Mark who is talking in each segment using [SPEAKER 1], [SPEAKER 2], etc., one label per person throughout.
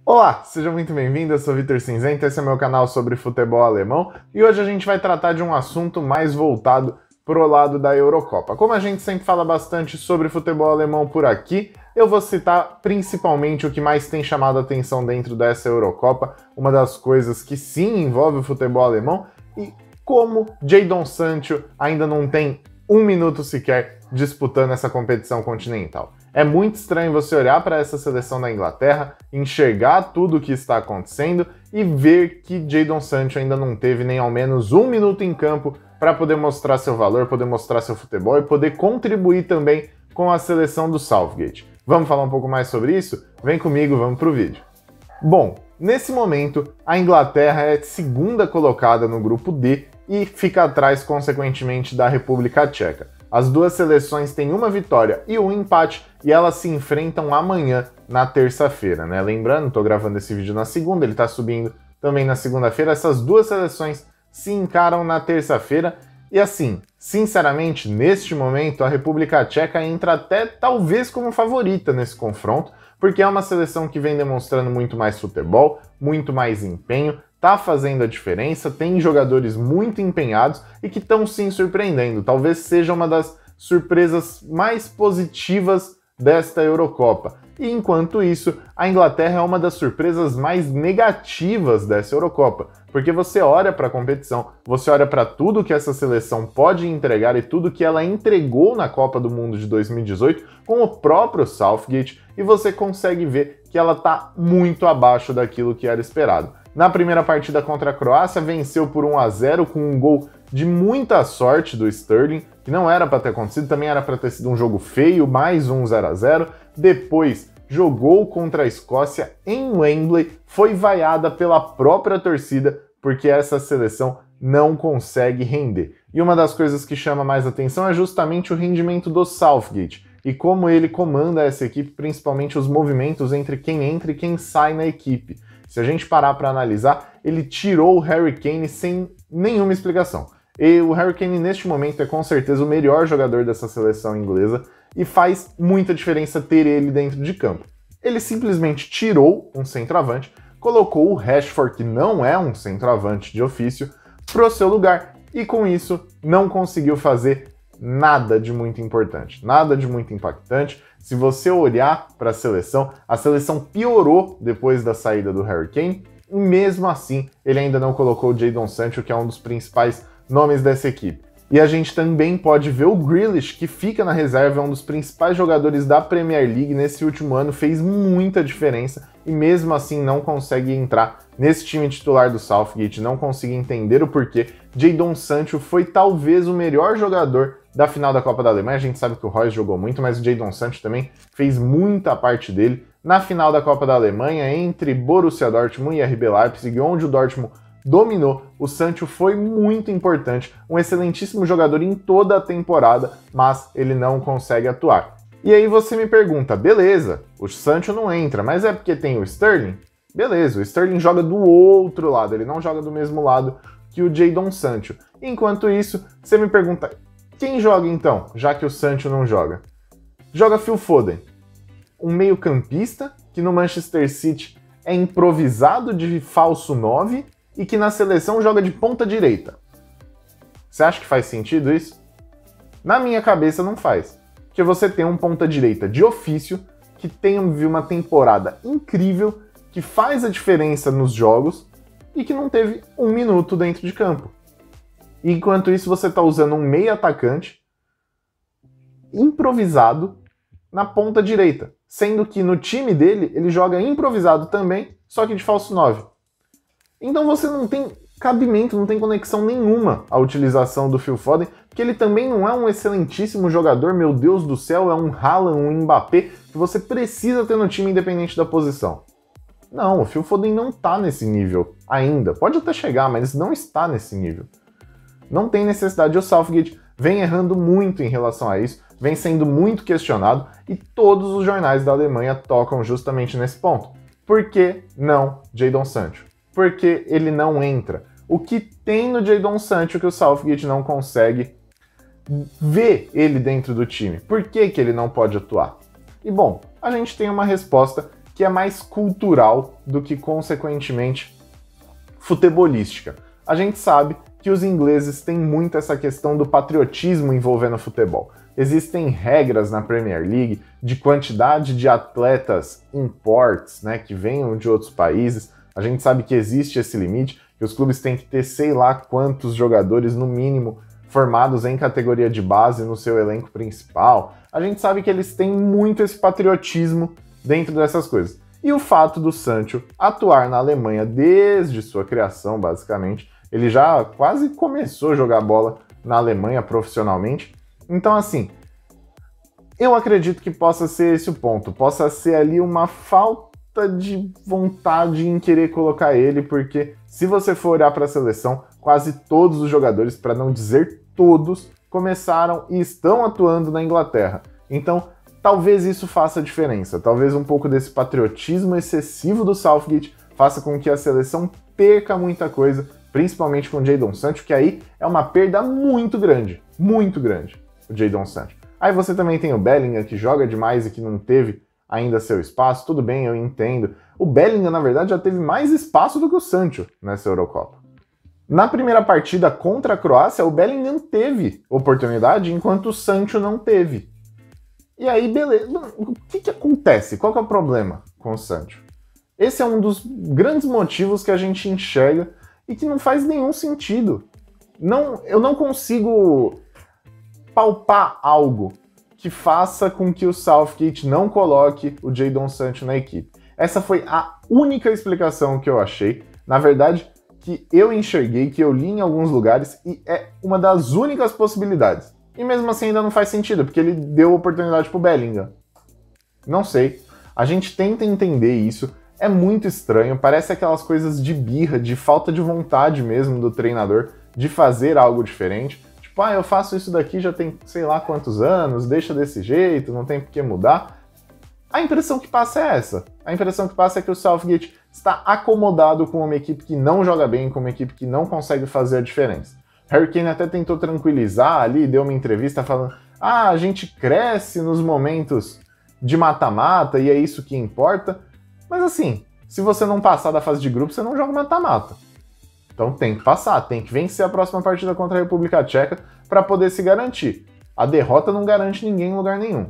[SPEAKER 1] Olá, seja muito bem-vindo, eu sou Vitor Cinzento, esse é meu canal sobre futebol alemão e hoje a gente vai tratar de um assunto mais voltado para o lado da Eurocopa. Como a gente sempre fala bastante sobre futebol alemão por aqui, eu vou citar principalmente o que mais tem chamado a atenção dentro dessa Eurocopa, uma das coisas que sim envolve o futebol alemão e como Jadon Sancho ainda não tem um minuto sequer disputando essa competição continental. É muito estranho você olhar para essa seleção da Inglaterra, enxergar tudo o que está acontecendo e ver que Jadon Sancho ainda não teve nem ao menos um minuto em campo para poder mostrar seu valor, poder mostrar seu futebol e poder contribuir também com a seleção do Southgate. Vamos falar um pouco mais sobre isso? Vem comigo, vamos pro vídeo. Bom, nesse momento, a Inglaterra é segunda colocada no grupo D e fica atrás, consequentemente, da República Tcheca. As duas seleções têm uma vitória e um empate e elas se enfrentam amanhã, na terça-feira, né? Lembrando, tô gravando esse vídeo na segunda, ele tá subindo também na segunda-feira. Essas duas seleções se encaram na terça-feira e assim, sinceramente, neste momento, a República Tcheca entra até talvez como favorita nesse confronto, porque é uma seleção que vem demonstrando muito mais futebol, muito mais empenho, tá fazendo a diferença, tem jogadores muito empenhados e que estão sim surpreendendo. Talvez seja uma das surpresas mais positivas desta Eurocopa. E enquanto isso, a Inglaterra é uma das surpresas mais negativas dessa Eurocopa, porque você olha para a competição, você olha para tudo que essa seleção pode entregar e tudo que ela entregou na Copa do Mundo de 2018 com o próprio Southgate e você consegue ver que ela está muito abaixo daquilo que era esperado. Na primeira partida contra a Croácia, venceu por 1-0 com um gol de muita sorte do Sterling, que não era para ter acontecido, também era para ter sido um jogo feio, mais um 0-0. Depois, jogou contra a Escócia em Wembley, foi vaiada pela própria torcida, porque essa seleção não consegue render. E uma das coisas que chama mais atenção é justamente o rendimento do Southgate, e como ele comanda essa equipe, principalmente os movimentos entre quem entra e quem sai na equipe. Se a gente parar para analisar, ele tirou o Harry Kane sem nenhuma explicação. E o Harry Kane, neste momento, é com certeza o melhor jogador dessa seleção inglesa e faz muita diferença ter ele dentro de campo. Ele simplesmente tirou um centroavante, colocou o Rashford, que não é um centroavante de ofício, pro seu lugar e com isso não conseguiu fazer nada de muito importante, nada de muito impactante. Se você olhar para a seleção piorou depois da saída do Harry Kane, e mesmo assim ele ainda não colocou o Jadon Sancho, que é um dos principais nomes dessa equipe. E a gente também pode ver o Grealish, que fica na reserva, é um dos principais jogadores da Premier League nesse último ano, fez muita diferença e mesmo assim não consegue entrar nesse time titular do Southgate, não consegue entender o porquê. Jadon Sancho foi talvez o melhor jogador da final da Copa da Alemanha. A gente sabe que o Royce jogou muito, mas o Jadon Sancho também fez muita parte dele na final da Copa da Alemanha entre Borussia Dortmund e RB Leipzig, onde o Dortmund dominou. O Sancho foi muito importante, um excelentíssimo jogador em toda a temporada, mas ele não consegue atuar. E aí você me pergunta, beleza, o Sancho não entra, mas é porque tem o Sterling? Beleza, o Sterling joga do outro lado, ele não joga do mesmo lado que o Jadon Sancho. Enquanto isso, você me pergunta, quem joga então, já que o Sancho não joga? Joga Phil Foden, um meio-campista que no Manchester City é improvisado de falso 9 e que na seleção joga de ponta direita. Você acha que faz sentido isso? Na minha cabeça não faz. Porque você tem um ponta direita de ofício que tem uma temporada incrível, que faz a diferença nos jogos e que não teve um minuto dentro de campo. Enquanto isso, você está usando um meio atacante improvisado na ponta direita, sendo que no time dele ele joga improvisado também, só que de falso 9. Então você não tem cabimento, não tem conexão nenhuma à utilização do Phil Foden, porque ele também não é um excelentíssimo jogador, meu Deus do céu, é um Haaland, um Mbappé, que você precisa ter no time independente da posição. Não, o Phil Foden não está nesse nível ainda. Pode até chegar, mas não está nesse nível. Não tem necessidade. O Southgate vem errando muito em relação a isso, vem sendo muito questionado e todos os jornais da Alemanha tocam justamente nesse ponto. Por que não Jadon Sancho? Por que ele não entra? O que tem no Jadon Sancho que o Southgate não consegue ver ele dentro do time? Por que ele não pode atuar? E bom, a gente tem uma resposta que é mais cultural do que, consequentemente, futebolística. A gente sabe que os ingleses têm muito essa questão do patriotismo envolvendo futebol. Existem regras na Premier League de quantidade de atletas imports, né, que venham de outros países. A gente sabe que existe esse limite, que os clubes têm que ter sei lá quantos jogadores, no mínimo, formados em categoria de base no seu elenco principal. A gente sabe que eles têm muito esse patriotismo dentro dessas coisas. E o fato do Sancho atuar na Alemanha desde sua criação, basicamente, ele já quase começou a jogar bola na Alemanha profissionalmente. Então, assim, eu acredito que possa ser esse o ponto. Possa ser ali uma falta de vontade em querer colocar ele, porque se você for olhar para a seleção, quase todos os jogadores, para não dizer todos, começaram e estão atuando na Inglaterra. Então, talvez isso faça diferença. Talvez um pouco desse patriotismo excessivo do Southgate faça com que a seleção perca muita coisa, principalmente com o Jadon Sancho, que aí é uma perda muito grande, o Jadon Sancho. Aí você também tem o Bellingham, que joga demais e que não teve ainda seu espaço. Tudo bem, eu entendo. O Bellingham, na verdade, já teve mais espaço do que o Sancho nessa Eurocopa. Na primeira partida contra a Croácia, o Bellingham teve oportunidade, enquanto o Sancho não teve. E aí, beleza. O que acontece? Qual que é o problema com o Sancho? Esse é um dos grandes motivos que a gente enxerga e que não faz nenhum sentido. Eu não consigo palpar algo que faça com que o Southgate não coloque o Jadon Sancho na equipe. Essa foi a única explicação que eu achei, na verdade, que eu enxerguei, que eu li em alguns lugares, e é uma das únicas possibilidades. E mesmo assim ainda não faz sentido, porque ele deu oportunidade pro Bellingham. Não sei. A gente tenta entender isso. É muito estranho, parece aquelas coisas de birra, de falta de vontade mesmo do treinador de fazer algo diferente. Tipo, eu faço isso daqui já tem sei lá quantos anos, deixa desse jeito, não tem por que mudar. A impressão que passa é essa. A impressão que passa é que o Southgate está acomodado com uma equipe que não joga bem, com uma equipe que não consegue fazer a diferença. Harry Kane até tentou tranquilizar ali, deu uma entrevista falando: a gente cresce nos momentos de mata-mata e é isso que importa. Mas assim, se você não passar da fase de grupo, você não joga mata-mata. Então tem que passar, tem que vencer a próxima partida contra a República Tcheca para poder se garantir. A derrota não garante ninguém em lugar nenhum.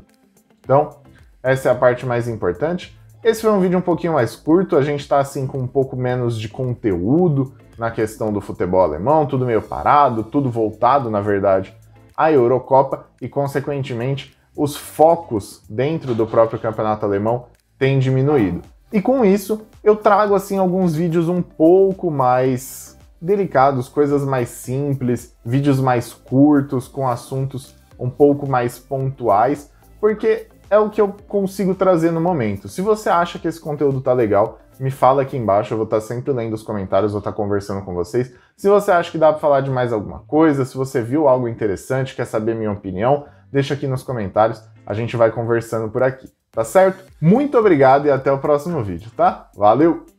[SPEAKER 1] Então, essa é a parte mais importante. Esse foi um vídeo um pouquinho mais curto, a gente tá assim com um pouco menos de conteúdo na questão do futebol alemão, tudo meio parado, tudo voltado, na verdade, à Eurocopa e, consequentemente, os focos dentro do próprio campeonato alemão têm diminuído. E com isso, eu trago assim alguns vídeos um pouco mais delicados, coisas mais simples, vídeos mais curtos, com assuntos um pouco mais pontuais, porque é o que eu consigo trazer no momento. Se você acha que esse conteúdo tá legal, me fala aqui embaixo, eu vou estar sempre lendo os comentários, vou estar conversando com vocês. Se você acha que dá para falar de mais alguma coisa, se você viu algo interessante, quer saber minha opinião, deixa aqui nos comentários, a gente vai conversando por aqui, tá certo? Muito obrigado e até o próximo vídeo, tá? Valeu!